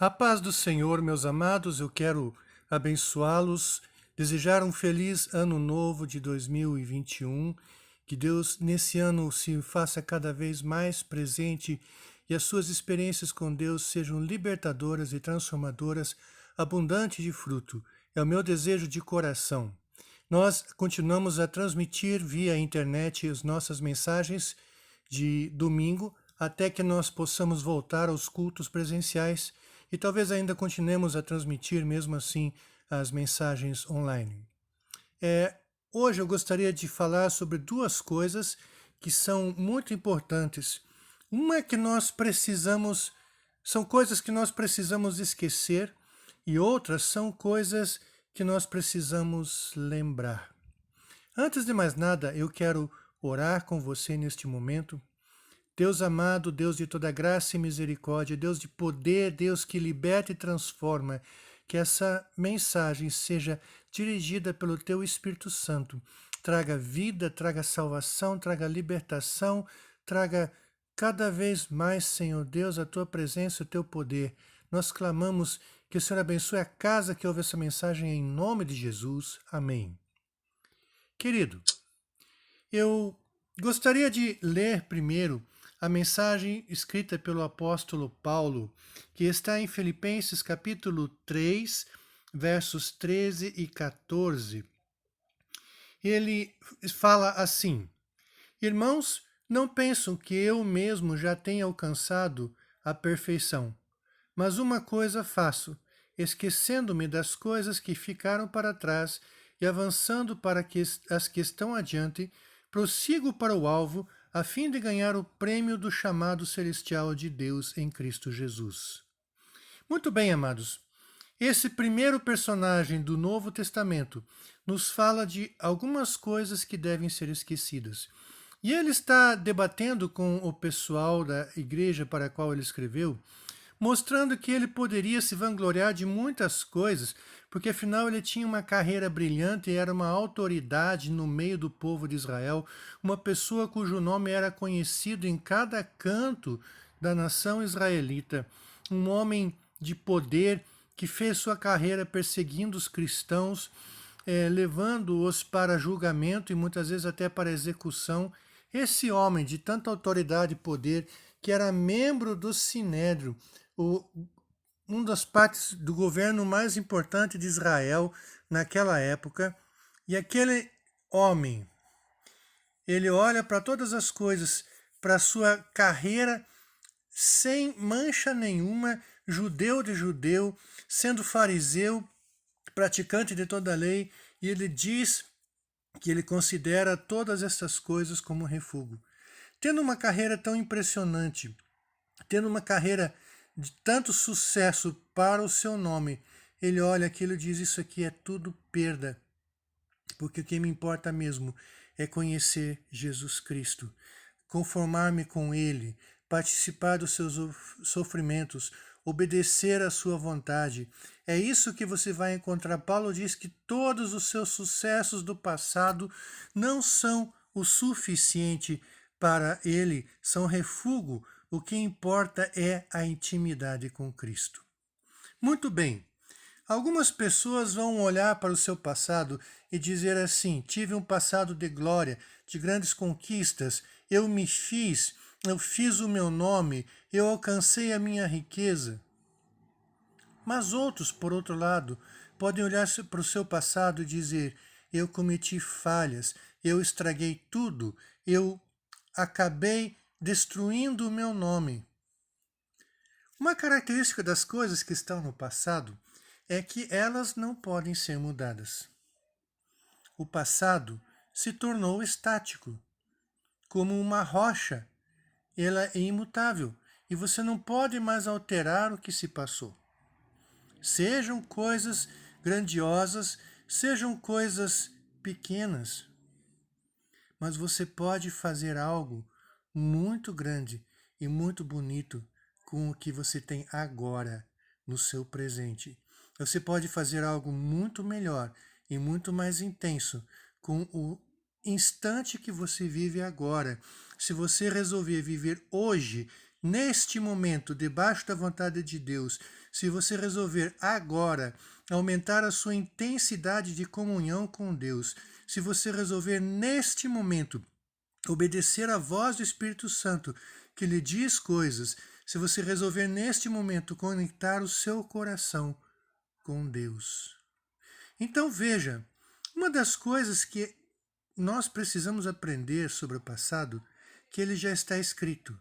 A paz do Senhor, meus amados, eu quero abençoá-los, desejar um feliz ano novo de 2021, que Deus nesse ano se faça cada vez mais presente e as suas experiências com Deus sejam libertadoras e transformadoras, abundantes de fruto. É o meu desejo de coração. Nós continuamos a transmitir via internet as nossas mensagens de domingo, até que nós possamos voltar aos cultos presenciais e talvez ainda continuemos a transmitir mesmo assim as mensagens online. Hoje eu gostaria de falar sobre duas coisas que são muito importantes. Uma é que são coisas que nós precisamos esquecer e outras são coisas que nós precisamos lembrar. Antes de mais nada, eu quero orar com você neste momento. Deus amado, Deus de toda graça e misericórdia, Deus de poder, Deus que liberta e transforma, que essa mensagem seja dirigida pelo Teu Espírito Santo. Traga vida, traga salvação, traga libertação, traga cada vez mais, Senhor Deus, a Tua presença e o Teu poder. Nós clamamos que o Senhor abençoe a casa que ouve essa mensagem em nome de Jesus. Amém. Querido, eu gostaria de ler primeiro a mensagem escrita pelo apóstolo Paulo, que está em Filipenses capítulo 3, versos 13 e 14. Ele fala assim: Irmãos, não pensam que eu mesmo já tenha alcançado a perfeição, mas uma coisa faço, esquecendo-me das coisas que ficaram para trás e avançando para as que estão adiante, prossigo para o alvo, a fim de ganhar o prêmio do chamado celestial de Deus em Cristo Jesus. Muito bem, amados. Esse primeiro personagem do Novo Testamento nos fala de algumas coisas que devem ser esquecidas. E ele está debatendo com o pessoal da igreja para a qual ele escreveu, mostrando que ele poderia se vangloriar de muitas coisas, porque afinal ele tinha uma carreira brilhante e era uma autoridade no meio do povo de Israel, uma pessoa cujo nome era conhecido em cada canto da nação israelita, um homem de poder que fez sua carreira perseguindo os cristãos, levando-os para julgamento e muitas vezes até para execução. Esse homem de tanta autoridade e poder, que era membro do Sinédrio, uma das partes do governo mais importante de Israel naquela época, e aquele homem, ele olha para todas as coisas, para a sua carreira sem mancha nenhuma, judeu de judeu, sendo fariseu, praticante de toda a lei, e ele diz que ele considera todas essas coisas como refúgio. Tendo uma carreira tão impressionante, tendo uma carreira de tanto sucesso para o seu nome, ele olha aquilo e diz: isso aqui é tudo perda, porque o que me importa mesmo é conhecer Jesus Cristo, conformar-me com Ele, participar dos seus sofrimentos, obedecer à sua vontade. É isso que você vai encontrar. Paulo diz que todos os seus sucessos do passado não são o suficiente para ele, são refúgio. O que importa é a intimidade com Cristo. Muito bem. Algumas pessoas vão olhar para o seu passado e dizer assim: tive um passado de glória, de grandes conquistas, eu fiz o meu nome, eu alcancei a minha riqueza. Mas outros, por outro lado, podem olhar para o seu passado e dizer: eu cometi falhas, eu estraguei tudo, eu acabei destruindo o meu nome. Uma característica das coisas que estão no passado é que elas não podem ser mudadas. O passado se tornou estático, como uma rocha. Ela é imutável e você não pode mais alterar o que se passou. Sejam coisas grandiosas, sejam coisas pequenas, mas você pode fazer algo muito grande e muito bonito com o que você tem agora no seu presente. Você pode fazer algo muito melhor e muito mais intenso com o instante que você vive agora. Se você resolver viver hoje neste momento, debaixo da vontade de Deus, se você resolver agora aumentar a sua intensidade de comunhão com Deus, se você resolver neste momento obedecer à voz do Espírito Santo que lhe diz coisas, se você resolver neste momento conectar o seu coração com Deus. Então veja, uma das coisas que nós precisamos aprender sobre o passado, que ele já está escrito.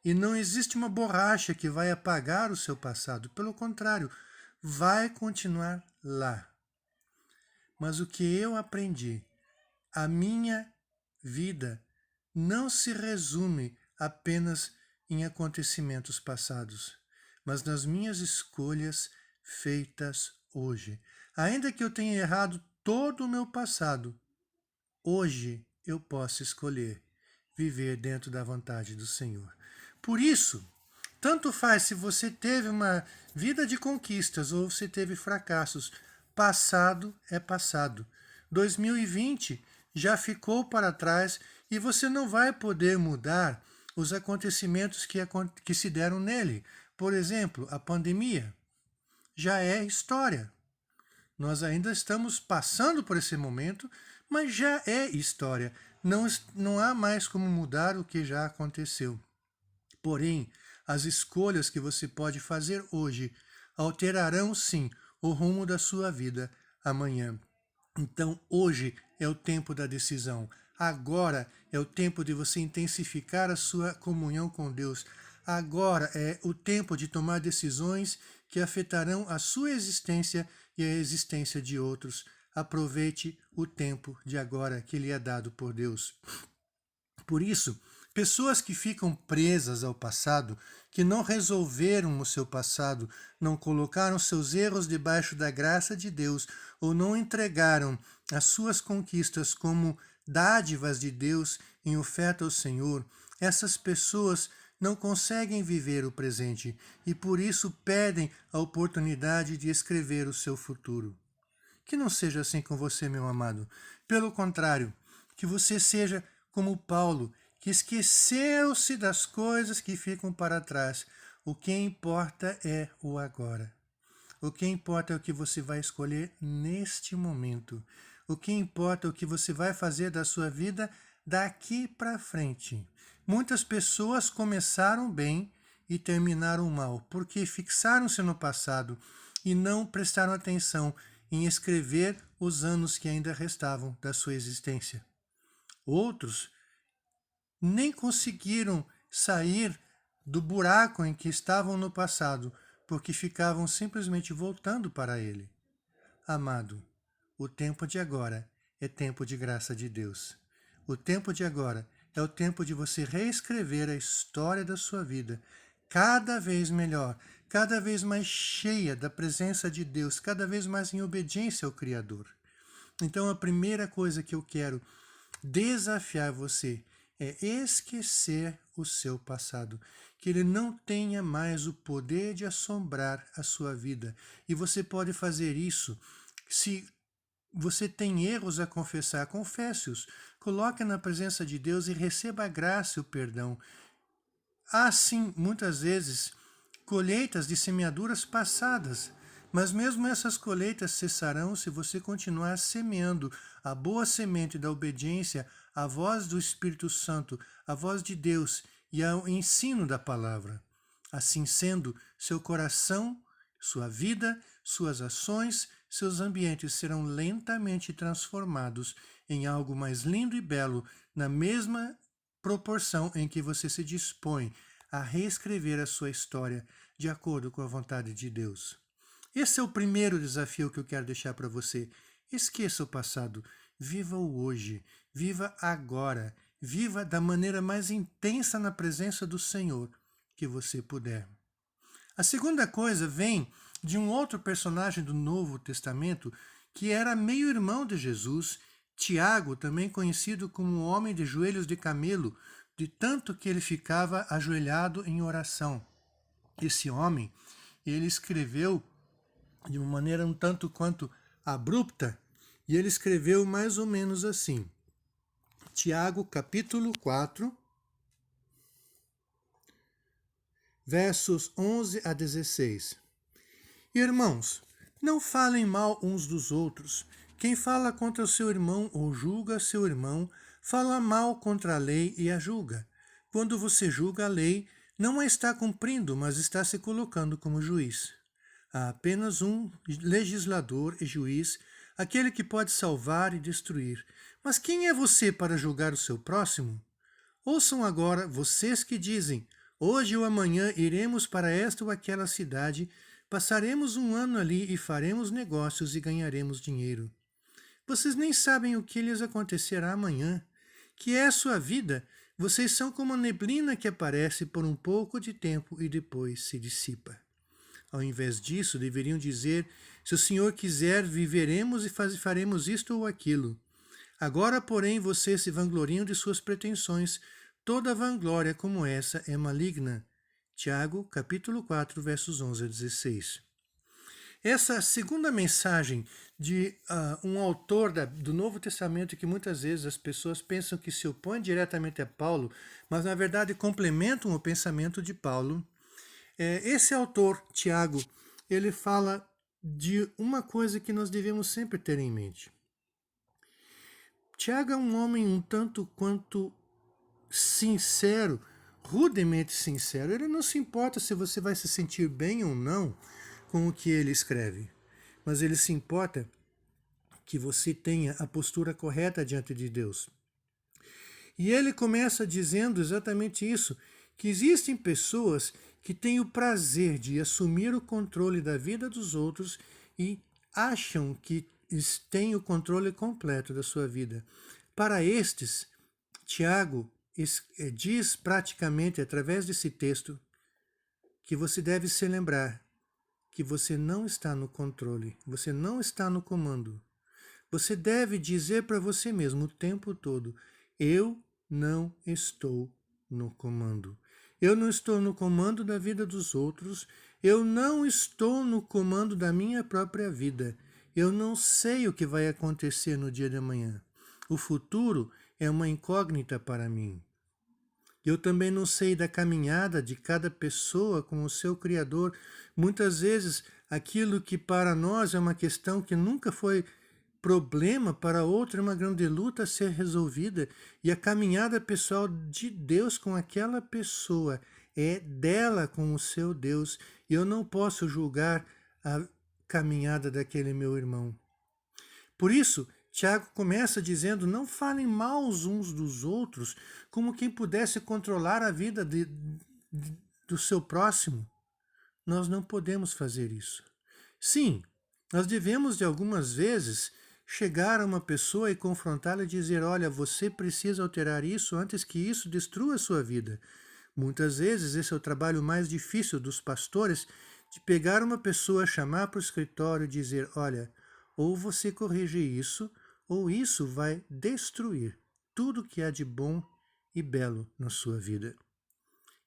E não existe uma borracha que vai apagar o seu passado. Pelo contrário, vai continuar lá. Mas o que eu aprendi, a minha vida não se resume apenas em acontecimentos passados, mas nas minhas escolhas feitas hoje. Ainda que eu tenha errado todo o meu passado, hoje eu posso escolher viver dentro da vontade do Senhor. Por isso, tanto faz se você teve uma vida de conquistas ou você teve fracassos, passado é passado. 2020 já ficou para trás e você não vai poder mudar os acontecimentos que se deram nele. Por exemplo, a pandemia já é história. Nós ainda estamos passando por esse momento, mas já é história. Não há mais como mudar o que já aconteceu. Porém, as escolhas que você pode fazer hoje alterarão sim o rumo da sua vida amanhã. Então, hoje é o tempo da decisão. Agora é o tempo de você intensificar a sua comunhão com Deus. Agora é o tempo de tomar decisões que afetarão a sua existência e a existência de outros. Aproveite o tempo de agora que lhe é dado por Deus. Por isso, pessoas que ficam presas ao passado, que não resolveram o seu passado, não colocaram seus erros debaixo da graça de Deus ou não entregaram as suas conquistas como dádivas de Deus em oferta ao Senhor, essas pessoas não conseguem viver o presente e por isso perdem a oportunidade de escrever o seu futuro. Que não seja assim com você, meu amado. Pelo contrário, que você seja como Paulo, que esqueceu-se das coisas que ficam para trás. O que importa é o agora. O que importa é o que você vai escolher neste momento. O que importa é o que você vai fazer da sua vida daqui para frente. Muitas pessoas começaram bem e terminaram mal, porque fixaram-se no passado e não prestaram atenção em escrever os anos que ainda restavam da sua existência. Outros nem conseguiram sair do buraco em que estavam no passado, porque ficavam simplesmente voltando para ele. Amado, o tempo de agora é tempo de graça de Deus. O tempo de agora é o tempo de você reescrever a história da sua vida, cada vez melhor, cada vez mais cheia da presença de Deus, cada vez mais em obediência ao Criador. Então, a primeira coisa que eu quero desafiar você é esquecer o seu passado, que ele não tenha mais o poder de assombrar a sua vida. E você pode fazer isso se você tem erros a confessar, confesse-os, coloque na presença de Deus e receba a graça e o perdão. Há sim, muitas vezes, colheitas de semeaduras passadas, mas mesmo essas colheitas cessarão se você continuar semeando a boa semente da obediência à voz do Espírito Santo, à voz de Deus e ao ensino da palavra. Assim sendo, seu coração, sua vida, suas ações, seus ambientes serão lentamente transformados em algo mais lindo e belo, na mesma proporção em que você se dispõe a reescrever a sua história de acordo com a vontade de Deus. Esse é o primeiro desafio que eu quero deixar para você. Esqueça o passado, viva o hoje, viva agora, viva da maneira mais intensa na presença do Senhor que você puder. A segunda coisa vem de um outro personagem do Novo Testamento que era meio-irmão de Jesus, Tiago, também conhecido como o homem de joelhos de camelo, de tanto que ele ficava ajoelhado em oração. Esse homem, ele escreveu de uma maneira um tanto quanto abrupta, e ele escreveu mais ou menos assim. Tiago, capítulo 4, versos 11 a 16. Irmãos, não falem mal uns dos outros. Quem fala contra o seu irmão ou julga seu irmão, fala mal contra a lei e a julga. Quando você julga a lei, não a está cumprindo, mas está se colocando como juiz. Há apenas um legislador e juiz, aquele que pode salvar e destruir. Mas quem é você para julgar o seu próximo? Ouçam agora vocês que dizem: hoje ou amanhã iremos para esta ou aquela cidade, passaremos um ano ali e faremos negócios e ganharemos dinheiro. Vocês nem sabem o que lhes acontecerá amanhã. Que é a sua vida? Vocês são como a neblina que aparece por um pouco de tempo e depois se dissipa. Ao invés disso, deveriam dizer: se o Senhor quiser, viveremos e faremos isto ou aquilo. Agora, porém, vocês se vangloriam de suas pretensões. Toda vanglória como essa é maligna. Tiago, capítulo 4, versos 11 a 16. Essa segunda mensagem de um autor do Novo Testamento, que muitas vezes as pessoas pensam que se opõe diretamente a Paulo, mas na verdade complementam o pensamento de Paulo. Esse autor, Tiago, ele fala de uma coisa que nós devemos sempre ter em mente. Tiago é um homem um tanto quanto sincero, rudemente sincero. Ele não se importa se você vai se sentir bem ou não com o que ele escreve, mas ele se importa que você tenha a postura correta diante de Deus. E ele começa dizendo exatamente isso, que existem pessoas que têm o prazer de assumir o controle da vida dos outros e acham que têm o controle completo da sua vida. Para estes, Tiago diz praticamente, através desse texto, que você deve se lembrar que você não está no controle, você não está no comando. Você deve dizer para você mesmo o tempo todo: eu não estou no comando. Eu não estou no comando da vida dos outros, eu não estou no comando da minha própria vida. Eu não sei o que vai acontecer no dia de amanhã. O futuro é uma incógnita para mim. Eu também não sei da caminhada de cada pessoa com o seu Criador. Muitas vezes, aquilo que para nós é uma questão que nunca foi problema, para outro é uma grande luta a ser resolvida. E a caminhada pessoal de Deus com aquela pessoa é dela com o seu Deus. E eu não posso julgar a caminhada daquele meu irmão. Por isso, Tiago começa dizendo: não falem mal uns dos outros, como quem pudesse controlar a vida do seu próximo. Nós não podemos fazer isso. Sim, nós devemos de algumas vezes chegar a uma pessoa e confrontá-la e dizer: olha, você precisa alterar isso antes que isso destrua a sua vida. Muitas vezes esse é o trabalho mais difícil dos pastores, de pegar uma pessoa, chamar para o escritório e dizer: olha, ou você corrige isso, ou isso vai destruir tudo que há de bom e belo na sua vida.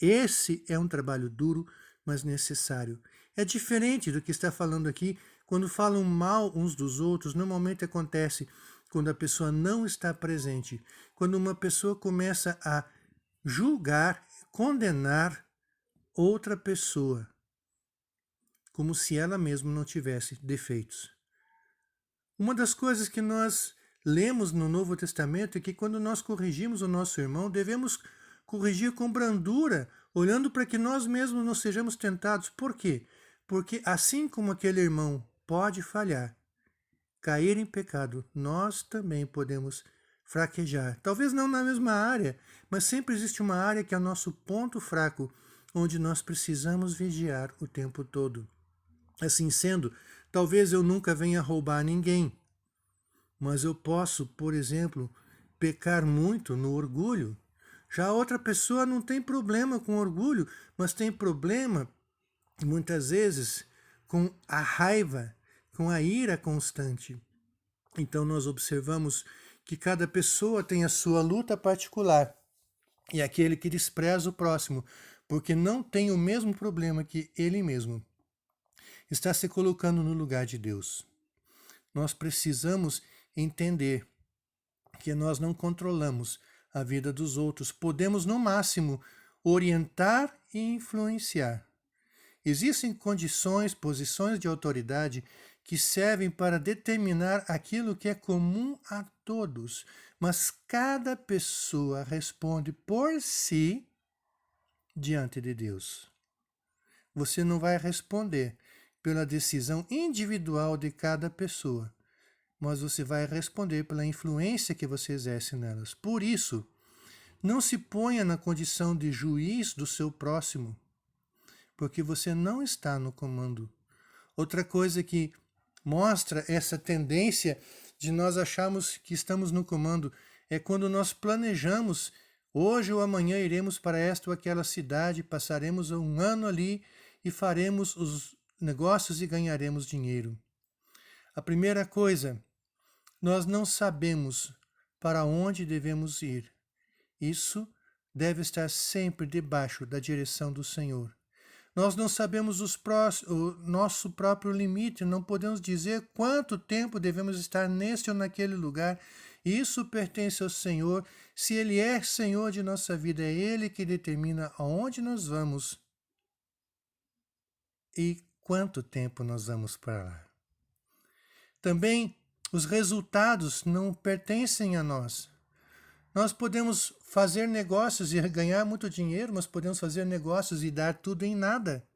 Esse é um trabalho duro, mas necessário. É diferente do que está falando aqui. Quando falam mal uns dos outros, normalmente acontece quando a pessoa não está presente. Quando uma pessoa começa a julgar, condenar outra pessoa, como se ela mesma não tivesse defeitos. Uma das coisas que nós lemos no Novo Testamento é que quando nós corrigimos o nosso irmão, devemos corrigir com brandura, olhando para que nós mesmos não sejamos tentados. Por quê? Porque assim como aquele irmão pode falhar, cair em pecado, nós também podemos fraquejar. Talvez não na mesma área, mas sempre existe uma área que é o nosso ponto fraco, onde nós precisamos vigiar o tempo todo. Assim sendo, talvez eu nunca venha roubar ninguém, mas eu posso, por exemplo, pecar muito no orgulho. Já a outra pessoa não tem problema com orgulho, mas tem problema, muitas vezes, com a raiva, com a ira constante. Então nós observamos que cada pessoa tem a sua luta particular. E aquele que despreza o próximo, porque não tem o mesmo problema que ele mesmo, está se colocando no lugar de Deus. Nós precisamos entender que nós não controlamos a vida dos outros. Podemos, no máximo, orientar e influenciar. Existem condições, posições de autoridade que servem para determinar aquilo que é comum a todos, mas cada pessoa responde por si diante de Deus. Você não vai responder pela decisão individual de cada pessoa, mas você vai responder pela influência que você exerce nelas. Por isso, não se ponha na condição de juiz do seu próximo, porque você não está no comando. Outra coisa que mostra essa tendência de nós acharmos que estamos no comando é quando nós planejamos, hoje ou amanhã iremos para esta ou aquela cidade, passaremos um ano ali e faremos os negócios e ganharemos dinheiro. A primeira coisa, nós não sabemos para onde devemos ir. Isso deve estar sempre debaixo da direção do Senhor. Nós não sabemos o nosso próprio limite, não podemos dizer quanto tempo devemos estar neste ou naquele lugar. Isso pertence ao Senhor. Se Ele é Senhor de nossa vida, é Ele que determina aonde nós vamos e quanto tempo nós vamos para lá. Também os resultados não pertencem a nós. Nós podemos fazer negócios e ganhar muito dinheiro, mas podemos fazer negócios e dar tudo em nada.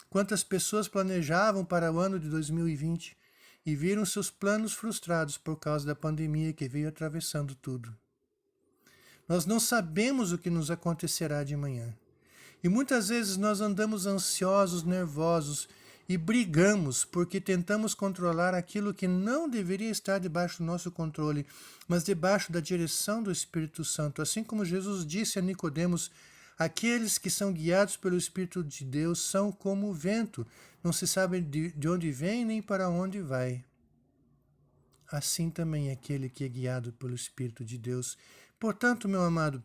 Quantas pessoas planejavam para o ano de 2020 e viram seus planos frustrados por causa da pandemia que veio atravessando tudo. Nós não sabemos o que nos acontecerá de manhã. E muitas vezes nós andamos ansiosos, nervosos e brigamos porque tentamos controlar aquilo que não deveria estar debaixo do nosso controle, mas debaixo da direção do Espírito Santo. Assim como Jesus disse a Nicodemos, aqueles que são guiados pelo Espírito de Deus são como o vento, não se sabe de onde vem nem para onde vai. Assim também é aquele que é guiado pelo Espírito de Deus. Portanto, meu amado,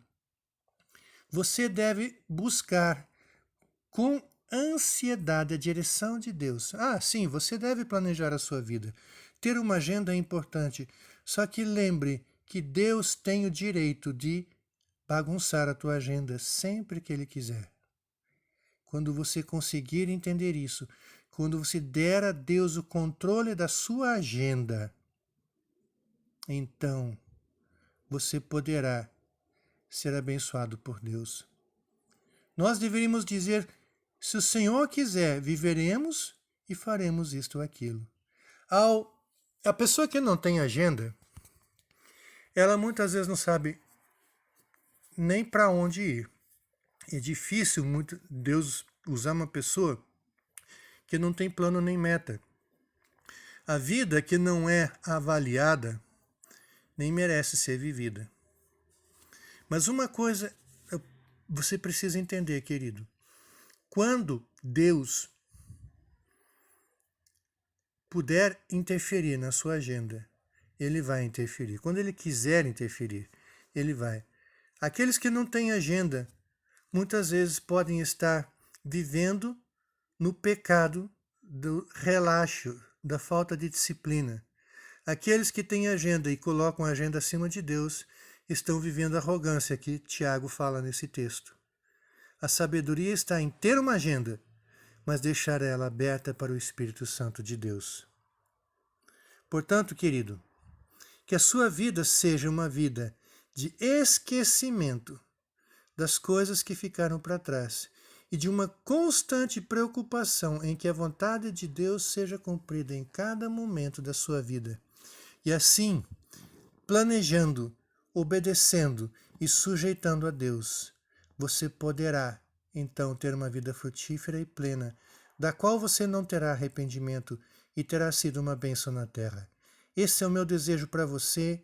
você deve buscar com ansiedade a direção de Deus. Sim, você deve planejar a sua vida. Ter uma agenda é importante. Só que lembre que Deus tem o direito de bagunçar a tua agenda sempre que Ele quiser. Quando você conseguir entender isso, quando você der a Deus o controle da sua agenda, então você poderá ser abençoado por Deus. Nós deveríamos dizer, se o Senhor quiser, viveremos e faremos isto ou aquilo. A pessoa que não tem agenda, ela muitas vezes não sabe nem para onde ir. É difícil muito Deus usar uma pessoa que não tem plano nem meta. A vida que não é avaliada nem merece ser vivida. Mas uma coisa você precisa entender, querido. Quando Deus puder interferir na sua agenda, Ele vai interferir. Quando Ele quiser interferir, Ele vai. Aqueles que não têm agenda, muitas vezes podem estar vivendo no pecado do relaxo, da falta de disciplina. Aqueles que têm agenda e colocam a agenda acima de Deus, estão vivendo a arrogância que Tiago fala nesse texto. A sabedoria está em ter uma agenda, mas deixar ela aberta para o Espírito Santo de Deus. Portanto, querido, que a sua vida seja uma vida de esquecimento das coisas que ficaram para trás e de uma constante preocupação em que a vontade de Deus seja cumprida em cada momento da sua vida. E assim, planejando, obedecendo e sujeitando a Deus, você poderá, então, ter uma vida frutífera e plena, da qual você não terá arrependimento e terá sido uma bênção na terra. Esse é o meu desejo para você,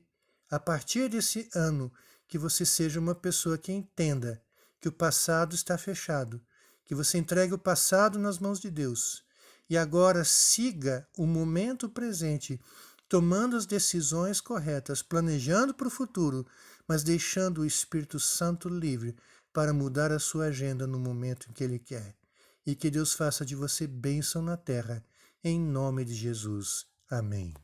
a partir desse ano, que você seja uma pessoa que entenda que o passado está fechado, que você entregue o passado nas mãos de Deus e agora siga o momento presente, tomando as decisões corretas, planejando para o futuro, mas deixando o Espírito Santo livre para mudar a sua agenda no momento em que Ele quer. E que Deus faça de você bênção na terra, em nome de Jesus. Amém.